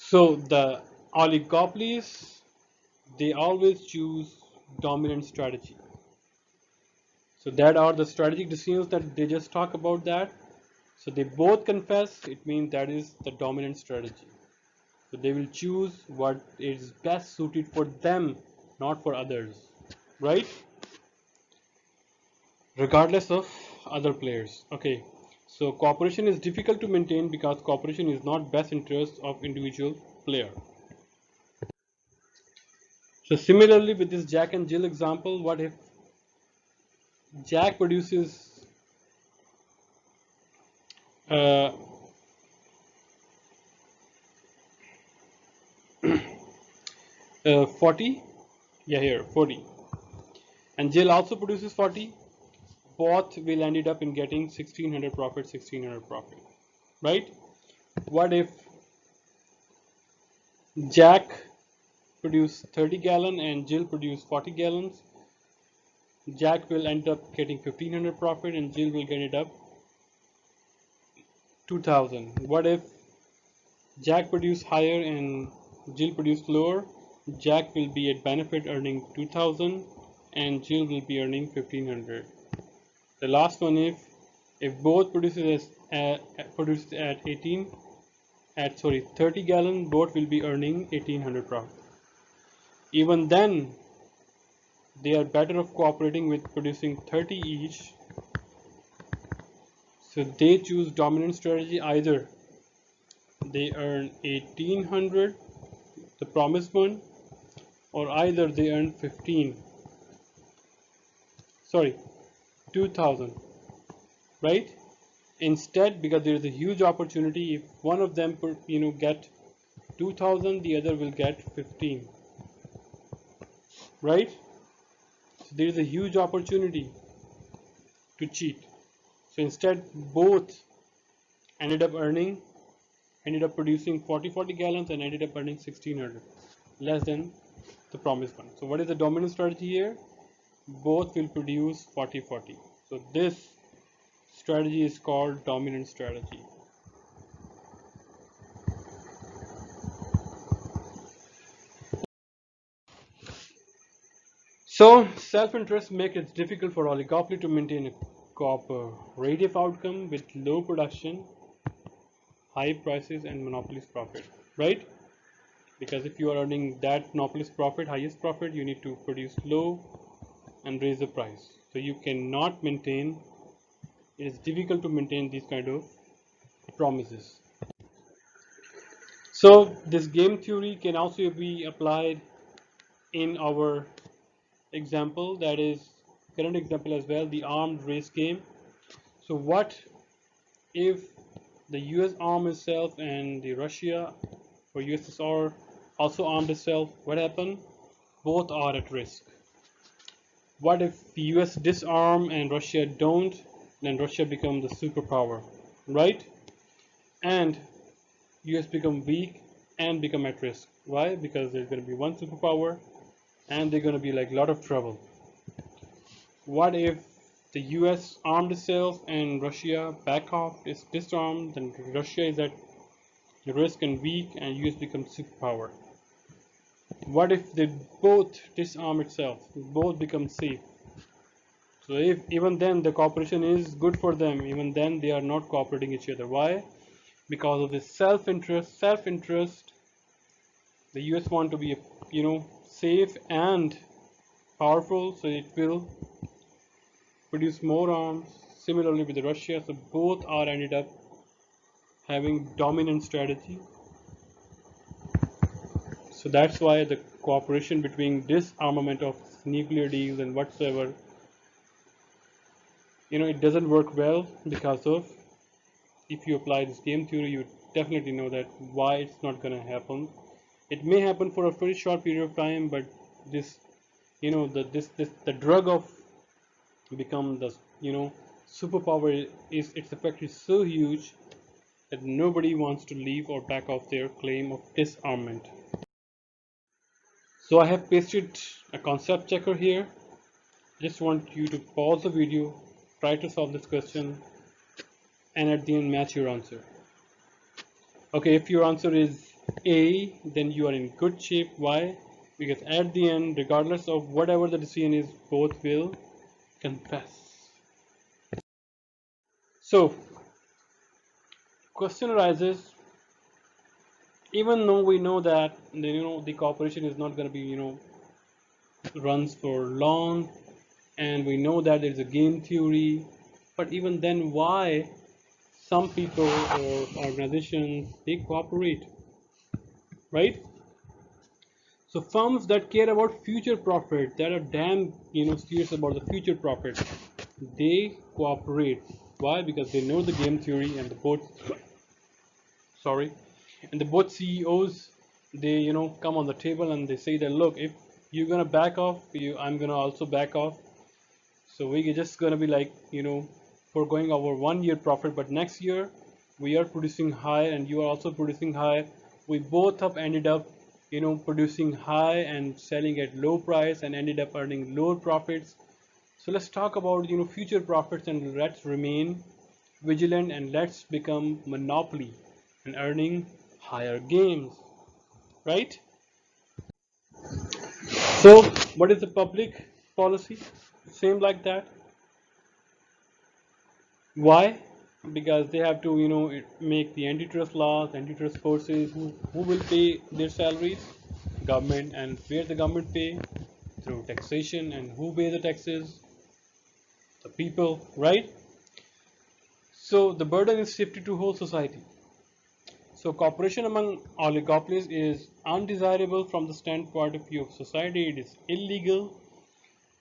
So the oligopolies, they always choose dominant strategy. So that are the strategic decisions that they just talk about that. So they both confess, it means that is the dominant strategy. So they will choose what is best suited for them, not for others, right? Regardless of other players. Okay. So cooperation is difficult to maintain because cooperation is not best interest of individual player. So similarly with this Jack and Jill example, what if Jack produces uh, 40, yeah here 40, and Jill also produces 40, both will ended up in getting 1600 profit, 1600 profit, right? What if Jack produce 30 gallon and Jill produce 40 gallons? Jack will end up getting 1500 profit and Jill will get it up 2000. What if Jack produce higher and Jill produce lower? Jack will be at benefit earning 2000 and Jill will be earning 1500. The last one, if both produces at 30 gallon, both will be earning 1800 profit. Even then, they are better off cooperating with producing 30 each. So they choose dominant strategy. Either they earn 1800, the promised one, or either they earn 2000, right? Instead, because there is a huge opportunity, if one of them get 2000, the other will get 15, right? So there is a huge opportunity to cheat. So instead, both ended up producing 40 gallons and ended up earning 1600, less than the promised one. So what is the dominant strategy here? Both will produce 40. So this strategy is called dominant strategy. So self-interest makes it difficult for oligopoly to maintain a cooperative outcome with low production, high prices and monopolist profit, right? Because if you are earning that monopolist profit, highest profit, you need to produce low and raise the price. So you cannot maintain, it is difficult to maintain these kind of promises. So this game theory can also be applied in our example, that is current example as well, the armed race game. So what if the US armed itself and the Russia or USSR also armed itself? What happened? Both are at risk. What if the US disarm and Russia don't? Then Russia becomes the superpower, right? And US become weak and become at risk. Why? Because there's going to be one superpower and they're going to be like a lot of trouble. What if the US armed itself and Russia back off, is disarmed, then Russia is at risk and weak and US becomes superpower. What if they both disarm itself, both become safe? So if even then the cooperation is good for them, even then they are not cooperating each other. Why? Because of this self-interest. The US want to be, safe and powerful, so it will produce more arms. Similarly with Russia, so both are ended up having dominant strategy. So that's why the cooperation between disarmament of nuclear deals and whatsoever, it doesn't work well, because of, if you apply this game theory, you definitely know that why it's not going to happen. It may happen for a very short period of time, but this, the drug of become the, superpower is, its effect is so huge that nobody wants to leave or back off their claim of disarmament. So I have pasted a concept checker here. Just want you to pause the video, try to solve this question, and at the end match your answer. Okay, if your answer is A, then you are in good shape. Why? Because at the end, regardless of whatever the decision is, both will confess. So, question arises, even though we know that the corporation is not going to be runs for long, and we know that there's a game theory, but even then, why some people or organizations they cooperate, right? So firms that care about future profit, that are damn serious about the future profit, they cooperate. Why? Because they know the game theory, and the both sorry, and the both CEOs they come on the table and they say that, look, if you're gonna back off, I'm gonna also back off. So we're just gonna be like foregoing our 1 year profit, but next year we are producing high and you are also producing high. We both have ended up producing high and selling at low price and ended up earning lower profits. So let's talk about future profits, and let's remain vigilant, and let's become monopoly and earning higher gains, right? So what is the public policy? Same like that. Why? Because they have to make the antitrust laws, antitrust forces. Who will pay their salaries? Government. And where the government pay? Through taxation. And who pay the taxes? The people, right? So the burden is shifted to whole society. So cooperation among oligopolies is undesirable from the standpoint of view of society. It is illegal.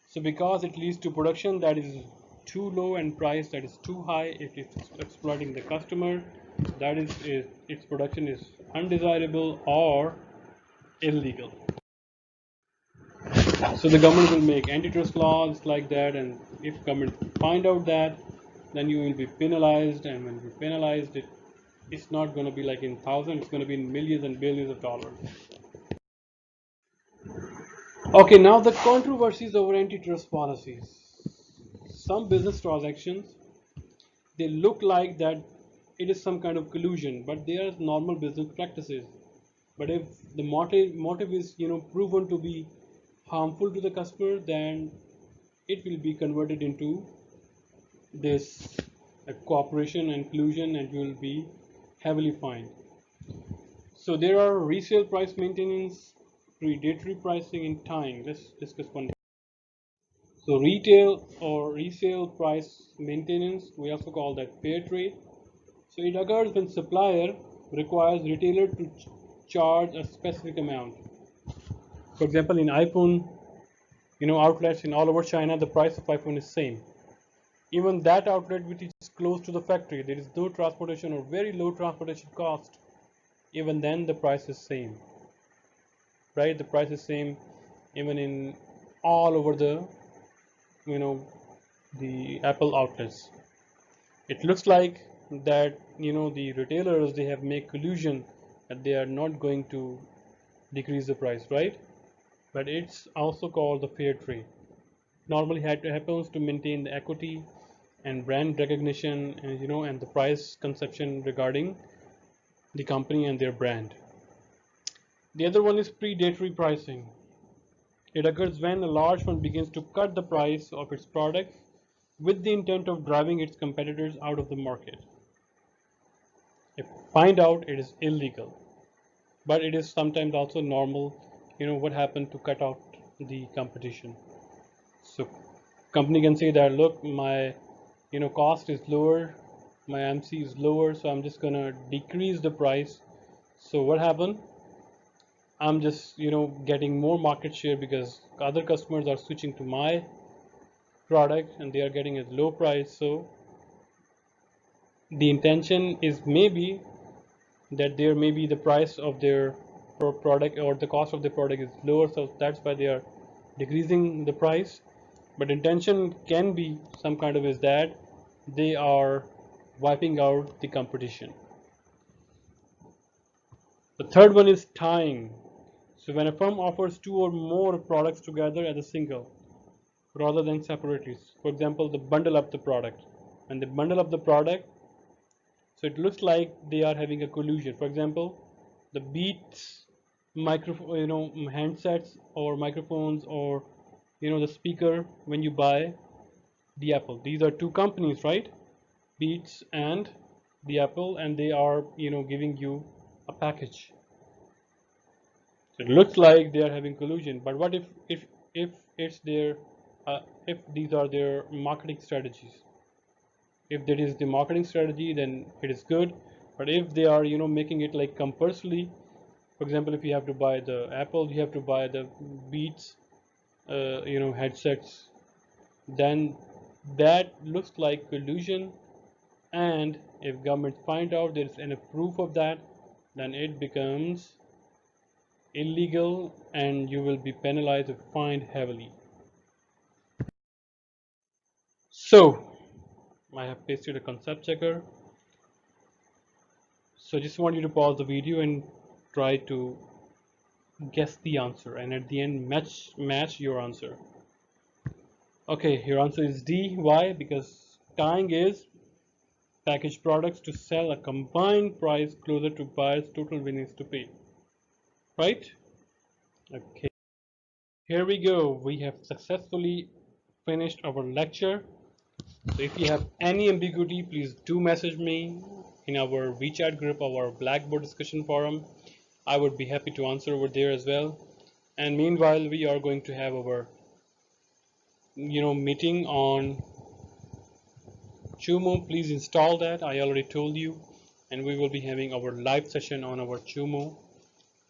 So because it leads to production that is too low and price that is too high, if it's exploiting the customer, that is its production is undesirable or illegal. So the government will make antitrust laws like that, and if government find out that, then you will be penalized, and when you're penalized, it's not going to be like in thousands, it's going to be in millions and billions of dollars. Okay, now the controversies over antitrust policies. Some business transactions, they look like that it is some kind of collusion, but they are normal business practices. But if the motive is proven to be harmful to the customer, then it will be converted into this cooperation and collusion, and you will be heavily fined. So there are resale price maintenance, predatory pricing, and tying. Let's discuss one. So retail or resale price maintenance, we also call that fair trade. So it occurs when supplier requires retailer to charge a specific amount. For example, in iPhone, outlets in all over China, the price of iPhone is same. Even that outlet which is close to the factory, there is no transportation or very low transportation cost. Even then, the price is same, right? The price is same, even in all over you know, the Apple outlets. It looks like that the retailers they have made collusion that they are not going to decrease the price, right? But it's also called the fair trade. Normally happens to maintain the equity and brand recognition, and and the price conception regarding the company and their brand. The other one is predatory pricing. It occurs when a large firm begins to cut the price of its products with the intent of driving its competitors out of the market. If find out, it is illegal, but it is sometimes also normal. What happened to cut out the competition. So company can say that, look, my cost is lower, my MC is lower, so I'm just gonna decrease the price. So what happened? I'm just getting more market share because other customers are switching to my product and they are getting a low price. So the intention is maybe that there may be the price of their product or the cost of the product is lower, so that's why they are decreasing the price. But intention can be some kind of is that they are wiping out the competition. The third one is tying. So when a firm offers two or more products together as a single rather than separately, for example, the bundle up the product and the bundle up the product, so it looks like they are having a collusion. For example, the Beats handsets or microphones, or the speaker when you buy the Apple. These are two companies, right? Beats and the Apple, and they are giving you a package. So it looks like they are having collusion, but what if it's their if these are their marketing strategies? If that is the marketing strategy, then it is good. But if they are making it like compulsorily, for example, if you have to buy the Apple, you have to buy the Beats headsets, then that looks like collusion. And if government find out there is enough proof of that, then it becomes illegal and you will be penalized or fined heavily. So I have pasted a concept checker. So I just want you to pause the video and try to guess the answer, and at the end match your answer. Okay, your answer is D. Why? Because tying is packaged products to sell a combined price closer to buyer's total winnings to pay. Right? Okay. Here we go. We have successfully finished our lecture. So if you have any ambiguity, please do message me in our WeChat group, our Blackboard discussion forum. I would be happy to answer over there as well. And meanwhile, we are going to have our meeting on Chumo. Please install that. I already told you, and we will be having our live session on our Chumo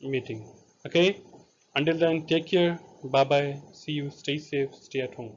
meeting. Okay. Until then, take care. Bye bye. See you. Stay safe. Stay at home.